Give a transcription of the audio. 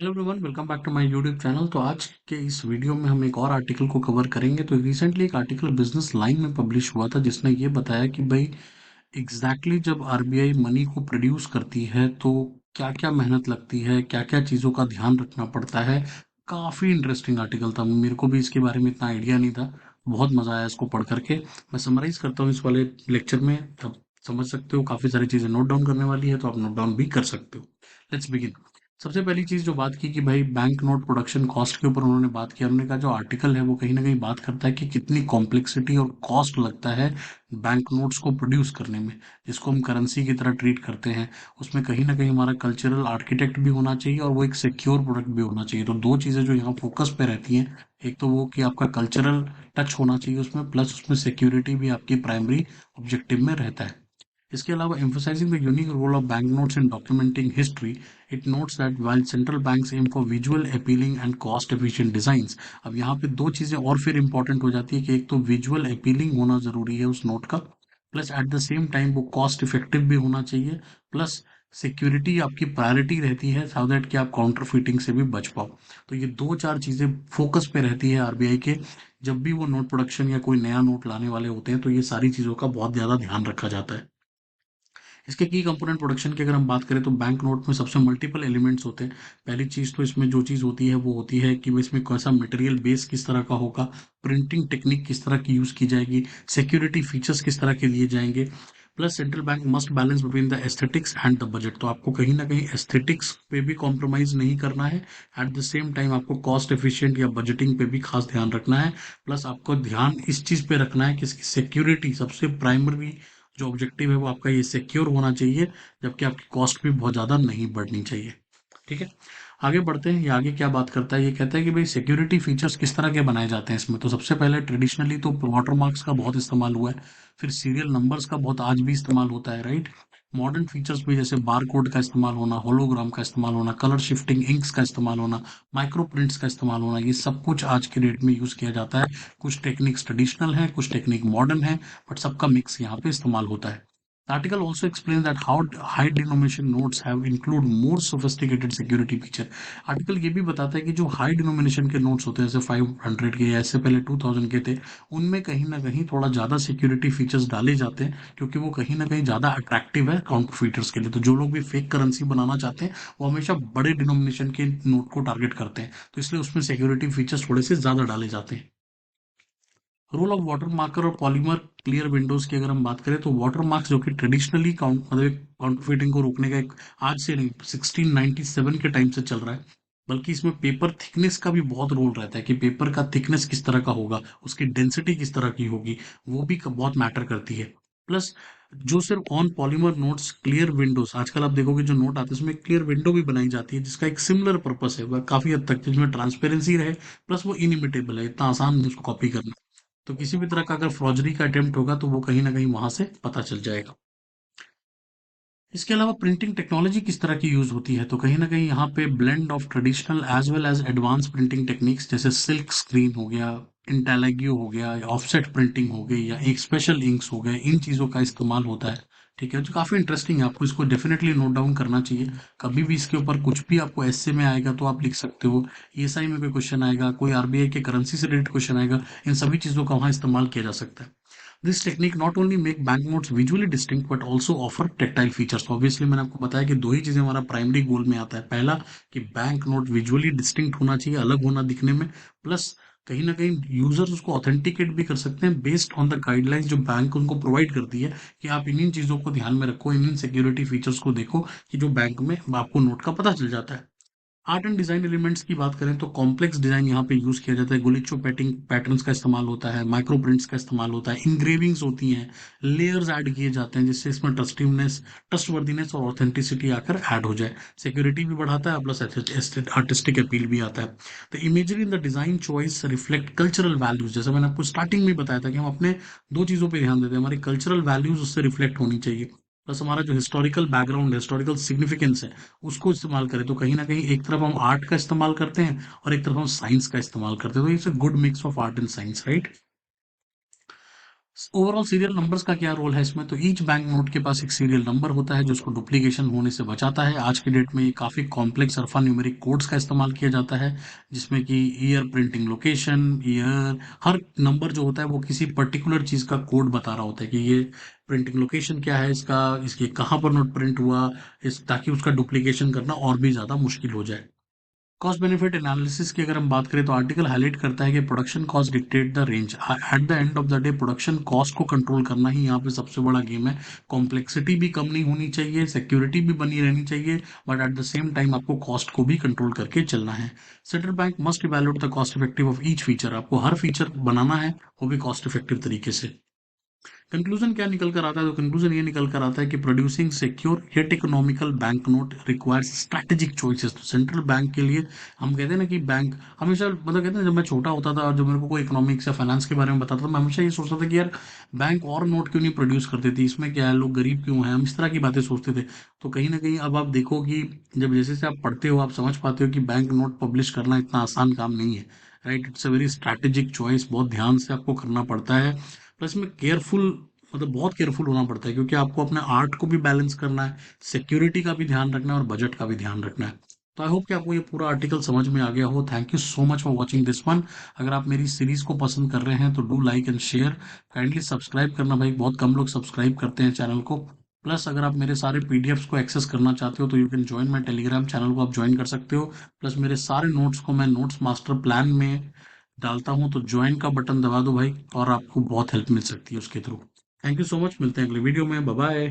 Hello everyone, welcome back to my YouTube channel. तो आज के इस वीडियो में हम एक और आर्टिकल को कवर करेंगे। तो रिसेंटली एक आर्टिकल बिजनेस लाइन में पब्लिश हुआ था जिसने ये बताया कि भाई जब आरबीआई मनी को प्रोड्यूस करती है तो क्या क्या मेहनत लगती है, क्या क्या चीज़ों का ध्यान रखना पड़ता है। काफ़ी इंटरेस्टिंग आर्टिकल था, मेरे को भी इसके बारे में इतना आइडिया नहीं था। बहुत मज़ा आया इसको पढ़ करके। मैं समराइज करता हूँ इस वाले लेक्चर में, तब समझ सकते हो। काफ़ी सारी चीज़ें नोट डाउन करने वाली है तो आप नोट डाउन भी कर सकते हो। Let's begin. सबसे पहली चीज़ जो बात की कि भाई बैंक नोट प्रोडक्शन कॉस्ट के ऊपर उन्होंने बात किया। उन्होंने कहा जो आर्टिकल है वो कहीं ना कहीं बात करता है कि कितनी कॉम्प्लेक्सिटी और कॉस्ट लगता है बैंक नोट्स को प्रोड्यूस करने में, जिसको हम करेंसी की तरह ट्रीट करते हैं। उसमें कहीं ना कहीं हमारा कल्चरल आर्किटेक्ट भी होना चाहिए और वो एक सिक्योर प्रोडक्ट भी होना चाहिए। तो दो चीज़ें जो यहाँ फोकस पे रहती हैं, एक तो वो कि आपका कल्चरल टच होना चाहिए उसमें, प्लस उसमें सिक्योरिटी भी आपकी प्राइमरी ऑब्जेक्टिव में रहता है। इसके अलावा emphasizing the unique role of banknotes in documenting history, it notes that while central banks aim for visual appealing and cost efficient designs, अब यहाँ पे दो चीजें और फिर इंपॉर्टेंट हो जाती है कि एक तो विजुअल अपीलिंग होना जरूरी है उस नोट का, plus at the same time वो कॉस्ट इफेक्टिव भी होना चाहिए, प्लस सिक्योरिटी आपकी प्रायोरिटी रहती है सो दैट कि आप काउंटर फीटिंग से भी बच पाओ। तो ये दो चार चीजें फोकस पे रहती है आरबीआई के। जब भी वो नोट प्रोडक्शन या कोई नया नोट लाने वाले होते हैं तो ये सारी चीजों का बहुत ज्यादा ध्यान रखा जाता है। इसके की कंपोनेंट प्रोडक्शन की अगर हम बात करें तो बैंक नोट में सबसे मल्टीपल एलिमेंट्स होते हैं। पहली चीज़ तो इसमें जो चीज़ होती है वो होती है कि इसमें कैसा मटेरियल बेस किस तरह का होगा, प्रिंटिंग टेक्निक किस तरह की यूज़ की जाएगी, सिक्योरिटी फीचर्स किस तरह के दिए जाएंगे। Plus central bank must balance between the aesthetics and the budget. तो आपको कहीं ना कहीं एस्थेटिक्स पे भी कॉम्प्रोमाइज नहीं करना है, एट द सेम टाइम आपको कॉस्ट एफिशिएंट या बजटिंग पे भी खास ध्यान रखना है। प्लस आपको ध्यान इस चीज़ पे रखना है कि इसकी सिक्योरिटी सबसे प्राइमरी जो ऑब्जेक्टिव है वो आपका ये सिक्योर होना चाहिए, जबकि आपकी कॉस्ट भी बहुत ज़्यादा नहीं बढ़नी चाहिए। ठीक है, आगे बढ़ते हैं। ये आगे क्या बात करता है, ये कहता है कि भाई सिक्योरिटी फीचर्स किस तरह के बनाए जाते हैं इसमें। तो सबसे पहले ट्रेडिशनली तो वाटर मार्क्स का बहुत इस्तेमाल हुआ है, फिर सीरियल नंबर्स का बहुत आज भी इस्तेमाल होता है, राइट। मॉडर्न फीचर्स भी जैसे बार कोड का इस्तेमाल होना, होलोग्राम का इस्तेमाल होना, कलर शिफ्टिंग इंक्स का इस्तेमाल होना, माइक्रो प्रिंट्स का इस्तेमाल होना, ये सब कुछ आज के डेट में यूज़ किया जाता है। कुछ टेक्निक्स ट्रेडिशनल हैं, कुछ टेक्निक मॉडर्न है, बट सबका मिक्स यहाँ पे इस्तेमाल होता है। The article also explains that how high denomination notes have include more sophisticated security feature. Article ये भी बताता है कि जो हाई डिनोमिनेशन के नोट्स होते हैं जैसे 500 के या इससे पहले 2000 के थे, उनमें कहीं ना कहीं थोड़ा ज़्यादा सिक्योरिटी फीचर्स डाले जाते हैं, क्योंकि वो कहीं ना कहीं ज़्यादा अट्रैक्टिव है काउंटरफीटर्स के लिए। तो जो लोग भी फेक करेंसी बनाना चाहते हैं वो हमेशा बड़े डिनोमिनेशन के नोट को टारगेट करते हैं, तो इसलिए उसमें सिक्योरिटी फीचर्स थोड़े से ज़्यादा डाले जाते हैं। रोल ऑफ वाटर मार्कर और पॉलीमर क्लियर विंडोज की अगर हम बात करें तो वाटर मार्क्स जो कि ट्रेडिशनली काउंटरफीटिंग को रोकने का एक, आज से नहीं 1697 के टाइम से चल रहा है, बल्कि इसमें पेपर थिकनेस का भी बहुत रोल रहता है कि पेपर का थिकनेस किस तरह का होगा, उसकी डेंसिटी किस तरह की होगी, वो भी बहुत मैटर करती है। प्लस जो सिर्फ on polymer notes clear Windows, आजकल आप देखोगे जो नोट आते हैं उसमें क्लियर विंडो भी बनाई जाती है जिसका एक सिमिलर पर्पस है, वह काफी हद तक जिसमें ट्रांसपेरेंसी रहे, प्लस वो इनिमिटेबल है, इतना आसान नहीं उसको कॉपी करना। तो किसी भी तरह का अगर फ्रॉजरी का अटेम्प्ट होगा तो वो कहीं ना कहीं वहां से पता चल जाएगा। इसके अलावा प्रिंटिंग टेक्नोलॉजी किस तरह की यूज होती है, तो कहीं ना कहीं यहाँ पे blend of traditional as well as advance printing techniques जैसे सिल्क स्क्रीन हो गया, इंटेलेग्यो हो गया, या ऑफसेट प्रिंटिंग हो गई, या एक स्पेशल इंक्स हो गए, इन चीज़ों का इस्तेमाल होता है। ठीक है, जो काफ़ी इंटरेस्टिंग है, आपको इसको डेफिनेटली नोट डाउन करना चाहिए। कभी भी इसके ऊपर कुछ भी आपको एसए में आएगा तो आप लिख सकते हो, ईएसआई में कोई क्वेश्चन आएगा, कोई आरबीआई के करेंसी से रिलेटेड क्वेश्चन आएगा, इन सभी चीज़ों का वहाँ इस्तेमाल किया जा सकता है। This technique not only make banknotes visually distinct but also offer tactile features। तो ऑब्वियसली मैंने आपको बताया कि दो ही चीजें हमारा प्राइमरी गोल में आता है। पहला कि बैंक नोट विजुअली डिस्टिंक्ट होना चाहिए, अलग होना दिखने में, प्लस कहीं ना कहीं यूजर्स उसको ऑथेंटिकेट भी कर सकते हैं बेस्ड ऑन द गाइडलाइंस जो बैंक उनको प्रोवाइड करती है, कि आप इन इन चीजों को ध्यान में रखो, इन इन सिक्योरिटी फीचर्स को देखो, कि जो बैंक में आपको नोट का पता चल जाता है। आर्ट एंड डिजाइन एलिमेंट्स की बात करें तो कॉम्प्लेक्स डिजाइन यहाँ पे यूज किया जाता है, गुलिचो पैटिंग पैटर्न्स का इस्तेमाल होता है, माइक्रो प्रिंट्स का इस्तेमाल होता है, इंग्रेविंग्स होती हैं, लेयर्स ऐड किए जाते हैं जिससे इसमें ट्रस्टवर्दीनेस और ऑथेंटिसिटी आकर ऐड हो जाए। सिक्योरिटी भी बढ़ाता है, प्लस आर्टिस्टिक अपील भी आता है। तो imagery in the design choice reflect cultural values, जैसे मैंने आपको स्टार्टिंग में बताया था कि हम अपने दो चीजों पर ध्यान देते हैं, हमारी कल्चरल वैल्यूज उससे रिफ्लेक्ट होनी चाहिए, प्लस हमारा जो हिस्टोरिकल बैकग्राउंड, हिस्टोरिकल सिग्निफिकेंस है, उसको इस्तेमाल करें। तो कहीं ना कहीं एक तरफ हम आर्ट का इस्तेमाल करते हैं और एक तरफ हम साइंस का इस्तेमाल करते हैं, तो it's a good mix of art and science, right. Overall serial numbers का क्या रोल है इसमें, तो ईच बैंक नोट के पास एक सीरियल नंबर होता है जो उसको डुप्लीकेशन होने से बचाता है। आज के डेट में ये काफ़ी कॉम्प्लेक्स अल्फा न्यूमेरिक कोड्स का इस्तेमाल किया जाता है, जिसमें कि ईयर, प्रिंटिंग लोकेशन, ईयर, हर नंबर जो होता है वो किसी पर्टिकुलर चीज़ का कोड बता रहा होता है कि ये प्रिंटिंग लोकेशन क्या है इसका, इसके कहाँ पर नोट प्रिंट हुआ, इस ताकि उसका डुप्लीकेशन करना और भी ज़्यादा मुश्किल हो जाए। कॉस्ट बेनिफिट एनालिसिस की अगर हम बात करें तो आर्टिकल हाईलाइट करता है कि production cost dictate the range. At the end of the day production cost को कंट्रोल करना ही यहाँ पे सबसे बड़ा गेम है। कॉम्प्लेक्सिटी भी कम नहीं होनी चाहिए, सिक्योरिटी भी बनी रहनी चाहिए, but at the same time आपको कॉस्ट को भी कंट्रोल करके चलना है। Central bank must evaluate the cost effective of each feature. आपको हर फीचर बनाना है वो भी कॉस्ट इफेक्टिव तरीके से। कंक्लूजन क्या निकल कर आता है, तो कंक्लूजन ये निकल कर आता है कि producing secure yet economical bank note requires strategic choices. तो सेंट्रल बैंक के लिए हम कहते हैं ना कि बैंक हमेशा मतलब कहते हैं, जब मैं छोटा होता था और जब मेरे को कोई इकोनॉमिक्स या फाइनेंस के बारे में बताता था, मैं हमेशा ये सोचता था कि यार बैंक और नोट क्यों नहीं प्रोड्यूस करती थी, इसमें क्या है, लोग गरीब क्यों हैं, हम इस तरह की बातें सोचते थे। तो कहीं ना कहीं अब आप देखो कि जब जैसे से आप पढ़ते हो आप समझ पाते हो कि बैंक नोट पब्लिश करना इतना आसान काम नहीं है। Right, it's a very strategic choice, बहुत ध्यान से आपको करना पड़ता है। प्लस में केयरफुल, मतलब बहुत केयरफुल होना पड़ता है, क्योंकि आपको अपने आर्ट को भी बैलेंस करना है, सिक्योरिटी का भी ध्यान रखना है और बजट का भी ध्यान रखना है। तो आई होप कि आपको ये पूरा आर्टिकल समझ में आ गया हो। Thank you so much for watching this one. अगर आप मेरी सीरीज को पसंद कर रहे हैं तो do like and share. Kindly subscribe करना भाई, बहुत कम लोग सब्सक्राइब करते हैं चैनल को। प्लस अगर आप मेरे सारे पीडीएफ्स को एक्सेस करना चाहते हो तो you can join my Telegram channel को, आप ज्वाइन कर सकते हो। प्लस मेरे सारे नोट्स को मैं नोट्स मास्टर प्लान में डालता हूँ, तो ज्वाइन का बटन दबा दो भाई और आपको बहुत हेल्प मिल सकती है उसके through. Thank you so much, मिलते हैं अगले वीडियो में, बाय बाय।